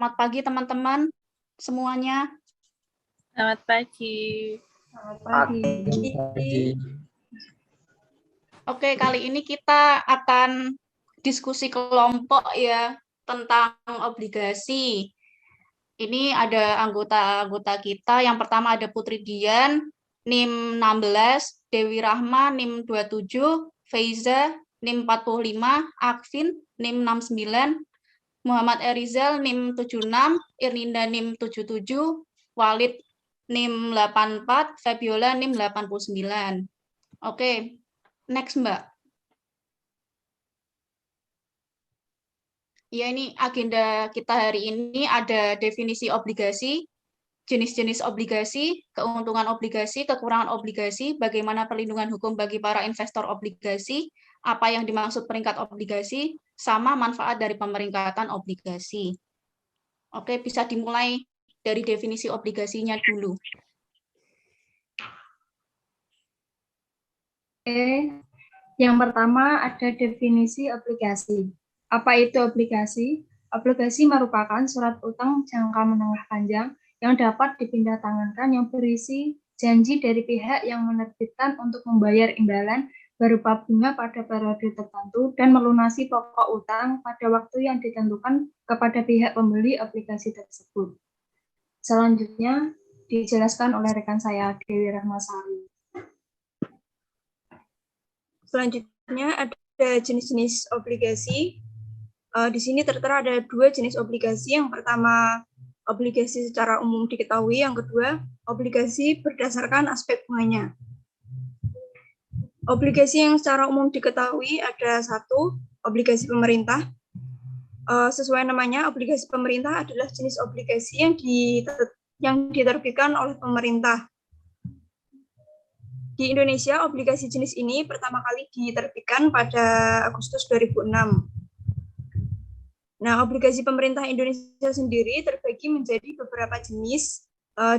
Selamat pagi teman-teman semuanya. Selamat pagi. Selamat pagi. Oke, kali ini kita akan diskusi kelompok ya tentang obligasi. Ini ada anggota-anggota kita. Yang pertama ada Putri Dian, NIM 16, Dewi Rahma, NIM 27, Feiza, NIM 45, Akvin, NIM 69, Muhammad Erizal, NIM 76, Irninda, NIM 77, Walid, NIM 84, Fabiola, NIM 89. Oke, next Mbak. Ya, ini agenda kita hari ini ada definisi obligasi, jenis-jenis obligasi, keuntungan obligasi, kekurangan obligasi, bagaimana perlindungan hukum bagi para investor obligasi, apa yang dimaksud peringkat obligasi, sama manfaat dari pemeringkatan obligasi. Oke, bisa dimulai dari definisi obligasinya dulu. Oke, yang pertama ada definisi obligasi. Apa itu obligasi? Obligasi merupakan surat utang jangka menengah panjang yang dapat dipindahtangankan yang berisi janji dari pihak yang menerbitkan untuk membayar imbalan berupa bunga pada periode tertentu dan melunasi pokok utang pada waktu yang ditentukan kepada pihak pembeli obligasi tersebut. Selanjutnya dijelaskan oleh rekan saya, Dewi Rahmasari. Selanjutnya ada jenis-jenis obligasi. Di sini tertera ada 2 jenis obligasi. Yang pertama, obligasi secara umum diketahui. Yang kedua, obligasi berdasarkan aspek bunganya. Obligasi yang secara umum diketahui ada 1, obligasi pemerintah. Sesuai namanya, obligasi pemerintah adalah jenis obligasi yang diterbitkan oleh pemerintah. Di Indonesia, obligasi jenis ini pertama kali diterbitkan pada Agustus 2006. Nah, obligasi pemerintah Indonesia sendiri terbagi menjadi beberapa jenis.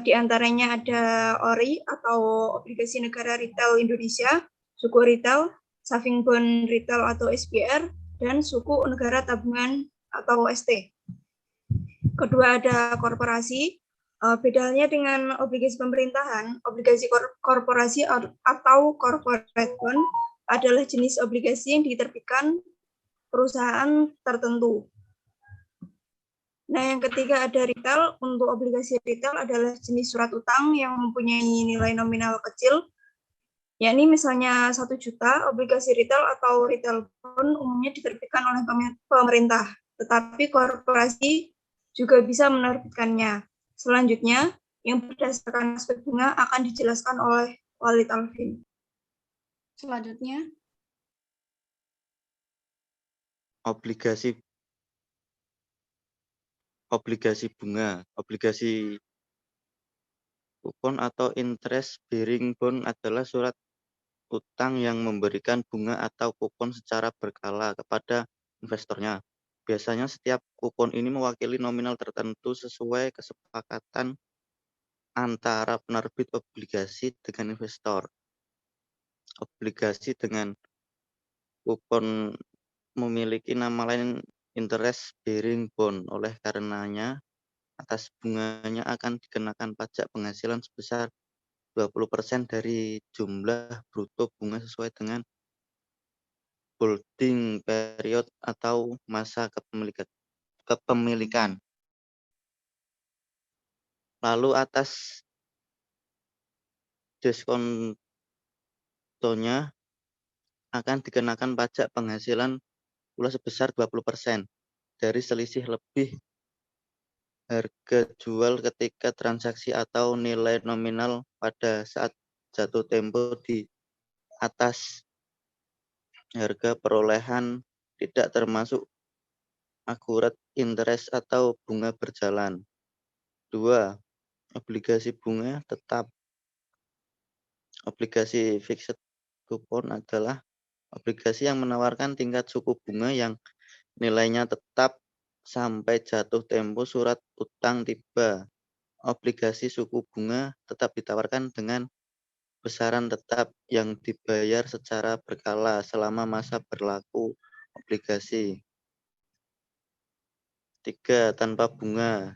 Di antaranya ada ORI atau obligasi negara retail Indonesia, suku retail, saving bond retail atau SBR, dan suku negara tabungan atau ST. Kedua ada korporasi. Bedanya dengan obligasi pemerintahan, obligasi korporasi atau corporate bond adalah jenis obligasi yang diterbitkan perusahaan tertentu. Nah, yang ketiga ada retail. Untuk obligasi retail adalah jenis surat utang yang mempunyai nilai nominal kecil, yakni misalnya 1 juta. Obligasi retail atau retail bond umumnya diterbitkan oleh pemerintah, tetapi korporasi juga bisa menerbitkannya. Selanjutnya, yang berdasarkan aspek bunga akan dijelaskan oleh Walid Alvin. Selanjutnya, obligasi bunga, obligasi kupon atau interest bearing bond adalah surat utang yang memberikan bunga atau kupon secara berkala kepada investornya. Biasanya setiap kupon ini mewakili nominal tertentu sesuai kesepakatan antara penerbit obligasi dengan investor. Obligasi dengan kupon memiliki nama lain interest bearing bond. Oleh karenanya, atas bunganya akan dikenakan pajak penghasilan sebesar 20% dari jumlah bruto bunga sesuai dengan holding period atau masa kepemilikan. Lalu atas diskontonya akan dikenakan pajak penghasilan pula sebesar 20% dari selisih lebih harga jual ketika transaksi atau nilai nominal pada saat jatuh tempo di atas harga perolehan tidak termasuk akurat interest atau bunga berjalan. 2. Obligasi bunga tetap. Obligasi fixed coupon adalah obligasi yang menawarkan tingkat suku bunga yang nilainya tetap sampai jatuh tempo surat utang tiba. Obligasi suku bunga tetap ditawarkan dengan besaran tetap yang dibayar secara berkala selama masa berlaku obligasi. 3. Tanpa bunga.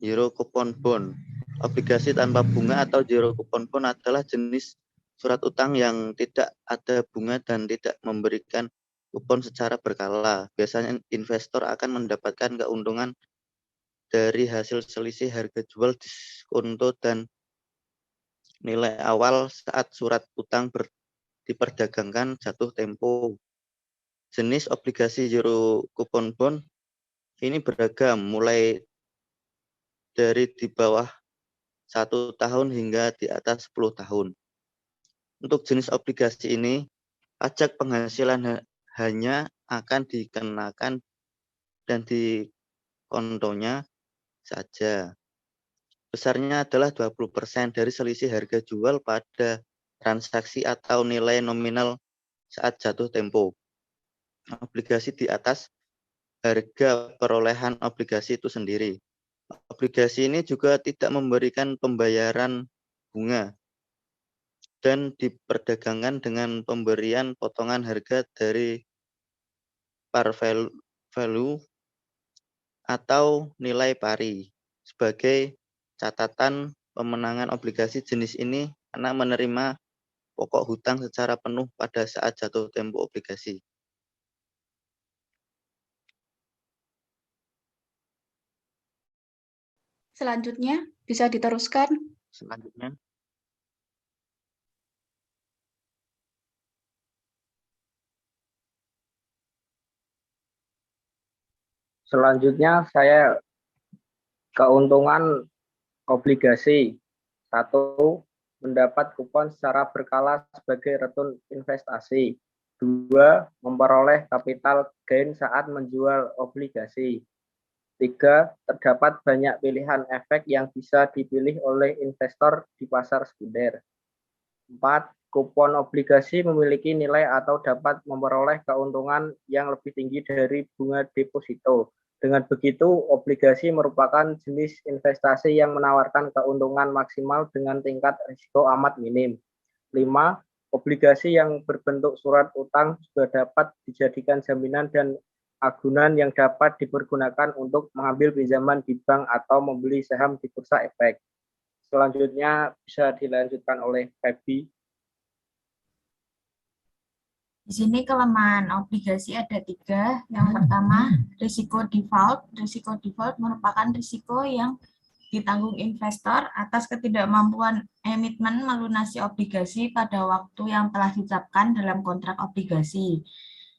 Zero coupon bond. Obligasi tanpa bunga atau zero coupon bond adalah jenis surat utang yang tidak ada bunga dan tidak memberikan kupon secara berkala. Biasanya investor akan mendapatkan keuntungan dari hasil selisih harga jual, diskonto, dan nilai awal saat surat utang diperdagangkan jatuh tempo. Jenis obligasi zero coupon bond ini beragam, mulai dari di bawah 1 tahun hingga di atas 10 tahun. Untuk jenis obligasi ini, pajak penghasilan hanya akan dikenakan dan dikontonya saja. Besarnya adalah 20% dari selisih harga jual pada transaksi atau nilai nominal saat jatuh tempo. Obligasi di atas harga perolehan obligasi itu sendiri. Obligasi ini juga tidak memberikan pembayaran bunga dan diperdagangkan dengan pemberian potongan harga dari par value atau nilai pari. Sebagai catatan, pemenangan obligasi jenis ini karena menerima pokok hutang secara penuh pada saat jatuh tempo obligasi. Selanjutnya, bisa diteruskan. Selanjutnya, saya keuntungan obligasi. 1. Mendapat kupon secara berkala sebagai return investasi. 2. Memperoleh capital gain saat menjual obligasi. 3. Terdapat banyak pilihan efek yang bisa dipilih oleh investor di pasar sekunder. 4. Kupon obligasi memiliki nilai atau dapat memperoleh keuntungan yang lebih tinggi dari bunga deposito. Dengan begitu, obligasi merupakan jenis investasi yang menawarkan keuntungan maksimal dengan tingkat risiko amat minim. 5. Obligasi yang berbentuk surat utang juga dapat dijadikan jaminan dan agunan yang dapat dipergunakan untuk mengambil pinjaman di bank atau membeli saham di bursa efek. Selanjutnya bisa dilanjutkan oleh Febi. Di sini kelemahan obligasi ada 3. Yang pertama, risiko default. Risiko default merupakan risiko yang ditanggung investor atas ketidakmampuan emitmen melunasi obligasi pada waktu yang telah ditetapkan dalam kontrak obligasi.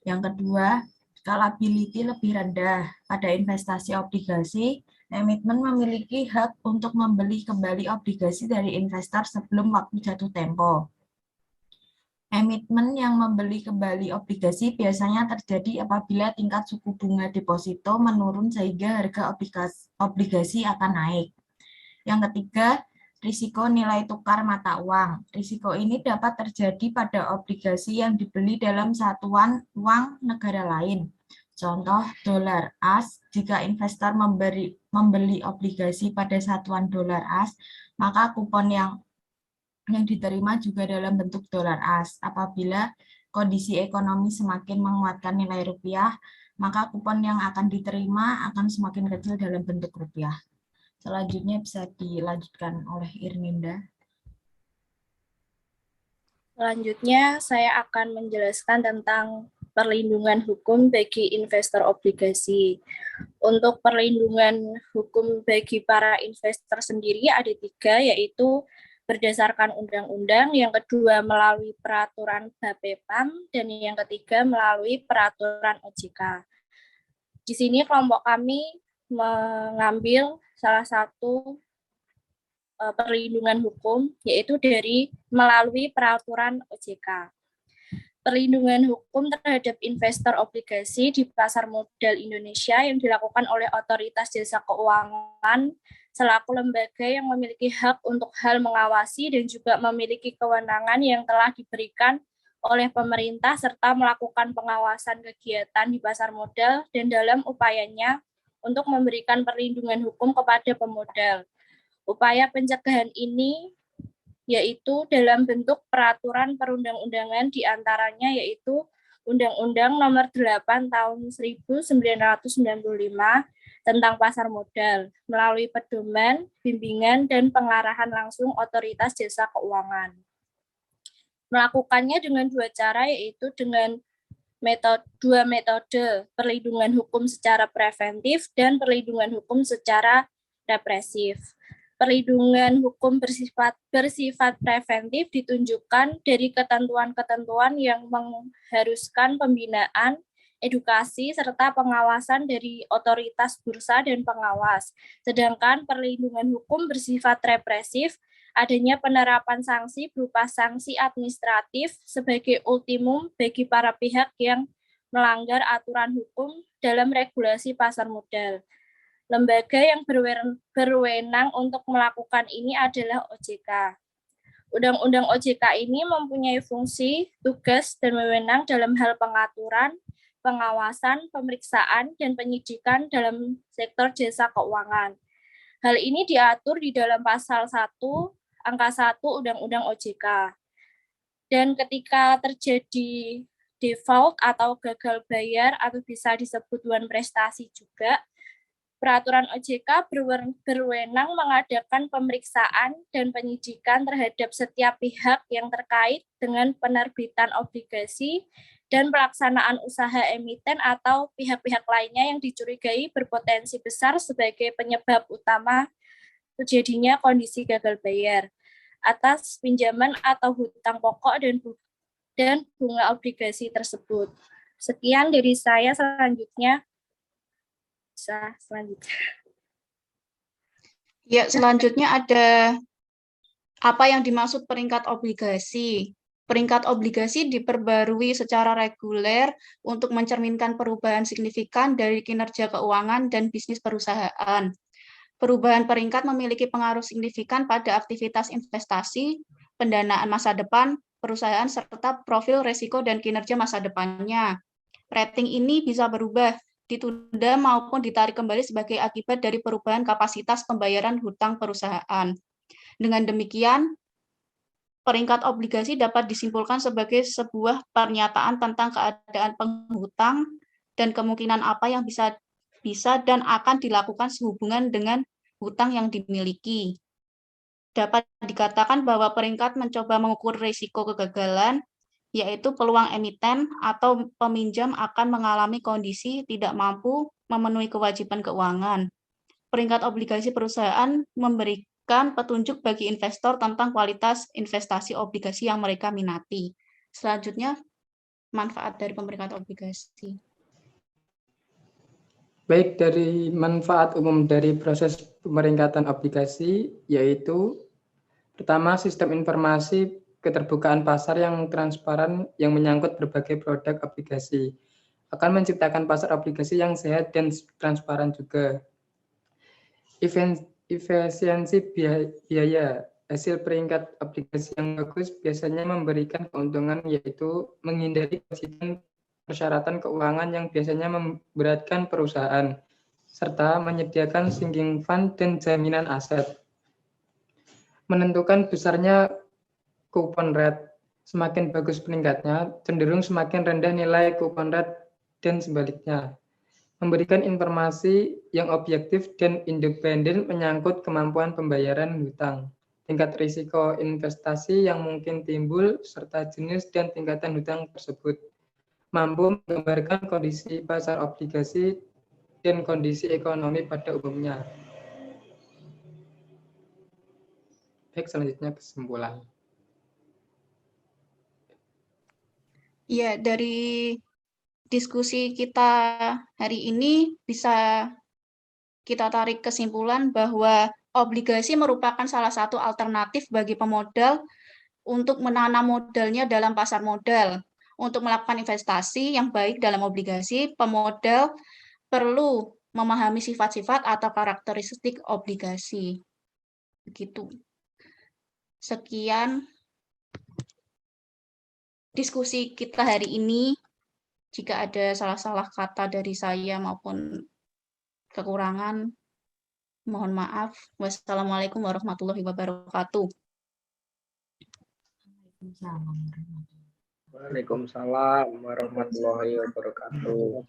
Yang kedua, scalability lebih rendah. Pada investasi obligasi, emitmen memiliki hak untuk membeli kembali obligasi dari investor sebelum waktu jatuh tempo. Emitmen yang membeli kembali obligasi biasanya terjadi apabila tingkat suku bunga deposito menurun sehingga harga obligasi akan naik. Yang ketiga, risiko nilai tukar mata uang. Risiko ini dapat terjadi pada obligasi yang dibeli dalam satuan uang negara lain. Contoh, dolar AS, jika investor membeli obligasi pada satuan dolar AS, maka kupon yang diterima juga dalam bentuk dolar AS. Apabila kondisi ekonomi semakin menguatkan nilai rupiah, maka kupon yang akan diterima akan semakin kecil dalam bentuk rupiah. Selanjutnya bisa dilanjutkan oleh Irminda. Selanjutnya, saya akan menjelaskan tentang perlindungan hukum bagi investor obligasi. Untuk perlindungan hukum bagi para investor sendiri ada 3, yaitu berdasarkan undang-undang, yang kedua melalui peraturan BAPEPAM, dan yang ketiga melalui peraturan OJK. Di sini kelompok kami mengambil salah satu perlindungan hukum, yaitu melalui peraturan OJK. Perlindungan hukum terhadap investor obligasi di pasar modal Indonesia yang dilakukan oleh Otoritas Jasa Keuangan selaku lembaga yang memiliki hak untuk hal mengawasi dan juga memiliki kewenangan yang telah diberikan oleh pemerintah serta melakukan pengawasan kegiatan di pasar modal dan dalam upayanya untuk memberikan perlindungan hukum kepada pemodal. Upaya pencegahan ini yaitu dalam bentuk peraturan perundang-undangan, diantaranya yaitu Undang-Undang Nomor 8 Tahun 1995 tentang pasar modal melalui pedoman, bimbingan, dan pengarahan langsung otoritas jasa keuangan. Melakukannya dengan dua cara, yaitu dengan dua metode, perlindungan hukum secara preventif dan perlindungan hukum secara represif. Perlindungan hukum bersifat preventif ditunjukkan dari ketentuan-ketentuan yang mengharuskan pembinaan, edukasi, serta pengawasan dari otoritas bursa dan pengawas. Sedangkan perlindungan hukum bersifat represif, adanya penerapan sanksi berupa sanksi administratif sebagai ultimum bagi para pihak yang melanggar aturan hukum dalam regulasi pasar modal. Lembaga yang berwenang untuk melakukan ini adalah OJK. Undang-undang OJK ini mempunyai fungsi, tugas, dan wewenang dalam hal pengaturan, pengawasan, pemeriksaan, dan penyidikan dalam sektor jasa keuangan. Hal ini diatur di dalam pasal 1, angka 1 Undang-Undang OJK. Dan ketika terjadi default atau gagal bayar atau bisa disebut wan prestasi juga, peraturan OJK berwenang mengadakan pemeriksaan dan penyidikan terhadap setiap pihak yang terkait dengan penerbitan obligasi dan pelaksanaan usaha emiten atau pihak-pihak lainnya yang dicurigai berpotensi besar sebagai penyebab utama terjadinya kondisi gagal bayar atas pinjaman atau hutang pokok dan bunga obligasi tersebut. Sekian dari saya, selanjutnya. Ya, selanjutnya ada apa yang dimaksud peringkat obligasi. Peringkat obligasi diperbarui secara reguler untuk mencerminkan perubahan signifikan dari kinerja keuangan dan bisnis perusahaan. Perubahan peringkat memiliki pengaruh signifikan pada aktivitas investasi, pendanaan masa depan, perusahaan, serta profil risiko dan kinerja masa depannya. Rating ini bisa berubah, ditunda maupun ditarik kembali sebagai akibat dari perubahan kapasitas pembayaran hutang perusahaan. Dengan demikian, peringkat obligasi dapat disimpulkan sebagai sebuah pernyataan tentang keadaan penghutang dan kemungkinan apa yang bisa dan akan dilakukan sehubungan dengan hutang yang dimiliki. Dapat dikatakan bahwa peringkat mencoba mengukur risiko kegagalan, yaitu peluang emiten atau peminjam akan mengalami kondisi tidak mampu memenuhi kewajiban keuangan. Peringkat obligasi perusahaan memberikan petunjuk bagi investor tentang kualitas investasi obligasi yang mereka minati. Selanjutnya, manfaat dari peringkat obligasi. Baik, dari manfaat umum dari proses pemeringkatan obligasi, yaitu pertama, sistem informasi keterbukaan pasar yang transparan yang menyangkut berbagai produk obligasi akan menciptakan pasar obligasi yang sehat dan transparan juga. Efisiensi biaya hasil peringkat obligasi yang bagus biasanya memberikan keuntungan, yaitu menghindari kewajiban persyaratan keuangan yang biasanya memberatkan perusahaan, serta menyediakan sinking fund dan jaminan aset. Menentukan besarnya coupon rate, semakin bagus peringkatnya, cenderung semakin rendah nilai coupon rate dan sebaliknya. Memberikan informasi yang objektif dan independen menyangkut kemampuan pembayaran hutang, tingkat risiko investasi yang mungkin timbul, serta jenis dan tingkatan hutang tersebut. Mampu menggambarkan kondisi pasar obligasi dan kondisi ekonomi pada umumnya. Baik, selanjutnya kesimpulan. Ya, dari diskusi kita hari ini bisa kita tarik kesimpulan bahwa obligasi merupakan salah satu alternatif bagi pemodal untuk menanam modalnya dalam pasar modal. Untuk melakukan investasi yang baik dalam obligasi, pemodal perlu memahami sifat-sifat atau karakteristik obligasi. Begitu. Sekian diskusi kita hari ini. Jika ada salah-salah kata dari saya maupun kekurangan, mohon maaf. Wassalamualaikum warahmatullahi wabarakatuh. Waalaikumsalam warahmatullahi wabarakatuh. Waalaikumsalam warahmatullahi wabarakatuh.